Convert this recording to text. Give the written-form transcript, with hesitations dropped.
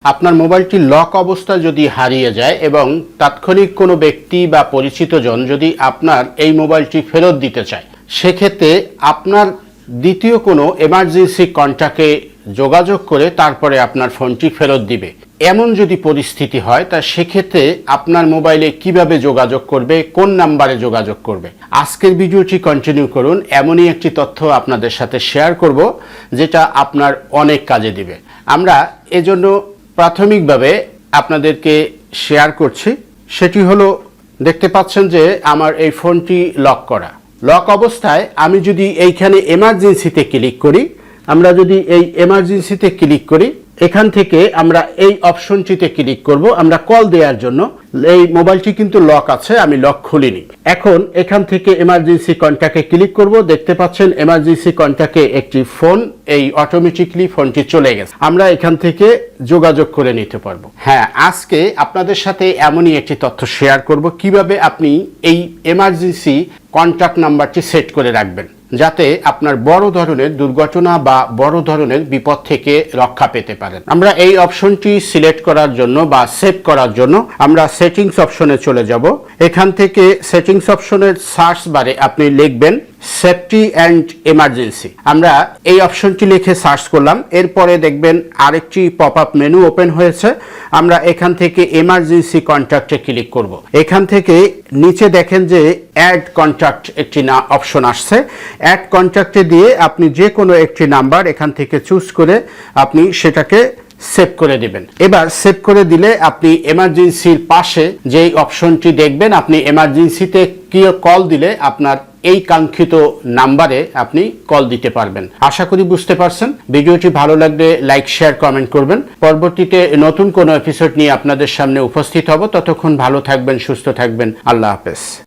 আপনার মোবাইলটি লক অবস্থায় যদি হারিয়ে যায় এবং তাৎক্ষণিক কোনো ব্যক্তি বা পরিচিত জন যদি আপনার এই মোবাইলটি ফেরত দিতে চায়, সেক্ষেত্রে আপনার দ্বিতীয় কোনো এমার্জেন্সি কন্ট্যাক্টে যোগাযোগ করে তারপরে আপনার ফোনটি ফেরত দিবে, এমন যদি পরিস্থিতি হয় তা সেক্ষেত্রে আপনার মোবাইলে কিভাবে যোগাযোগ করবে, কোন নাম্বারে যোগাযোগ করবে। আজকের ভিডিওটি কন্টিনিউ করুন। এমনই একটি তথ্য আপনাদের সাথে শেয়ার করব যেটা আপনার অনেক কাজে দিবে। আমরা এজন্য প্রাথমিকভাবে আপনাদেরকে শেয়ার করছি, সেটি হলো দেখতে পাচ্ছেন যে আমার এই ফোনটি লক করা। লক অবস্থায় আমি যদি এইখানে এমার্জেন্সিতে ক্লিক করি, আমরা যদি এই এমার্জেন্সিতে ক্লিক করি, এখান থেকে আমরা এই অপশনটিতে ক্লিক করব আমরা কল দেওয়ার জন্য। এই মোবাইলটি কিন্তু লক আছে, আমি লক খুলিনি। এখন এখান থেকে এমার্জেন্সি কন্ট্যাক্টে ক্লিক করব। দেখতে পাচ্ছেন এমার্জেন্সি কন্ট্যাক্টে একটি ফোন, এই অটোমেটিকলি ফোনটি চলে গেছে। আমরা এখান থেকে যোগাযোগ করে নিতে পারবো। হ্যাঁ, আজকে আপনাদের সাথে এমনই একটি তথ্য শেয়ার করব কিভাবে আপনি এই এমার্জেন্সি কন্ট্যাক্ট নাম্বারটি সেট করে রাখবেন, যাতে আপনার বড় ধরনের দুর্ঘটনা বা বড় ধরনের বিপদ থেকে রক্ষা পেতে পারেন। আমরা এই অপশনটি সিলেক্ট করার জন্য বা সেভ করার জন্য আমরা সেটিংস অপশনে চলে যাব। এখান থেকে সেটিংস অপশনের সার্চ বারে আপনি লিখবেন সেফটি অ্যান্ড এমার্জেন্সি। আমরা এই অপশনটি লিখে সার্চ করলাম, এরপরে দেখবেন আরেকটি পপ আপ মেনু ওপেন হয়েছে। আমরা এখান থেকে এমার্জেন্সি কন্ট্যাক্টে ক্লিক করব। এখান থেকে নিচে দেখেন যে অ্যাড কন্ট্যাক্ট একটি অপশন আসছে। অ্যাড কন্ট্যাক্টে দিয়ে আপনি যে কোনো একটি নাম্বার এখান থেকে চুজ করে আপনি সেটাকে সেভ করে দিবেন। এবার সেভ করে দিলে আপনি এমার্জেন্সির পাশে যেই অপশনটি দেখবেন, আপনি এমার্জেন্সিতে কি কল দিলে আপনার এই কাঙ্ক্ষিত নাম্বারে আপনি কল দিতে পারবেন। আশা করি বুঝতে পারছেন। ভিডিওটি ভালো লাগলে লাইক, শেয়ার, কমেন্ট করবেন। পরবর্তীতে নতুন কোনো এপিসোড নিয়ে আপনাদের সামনে উপস্থিত হব। ততক্ষণ ভালো থাকবেন, সুস্থ থাকবেন। আল্লাহ হাফেজ।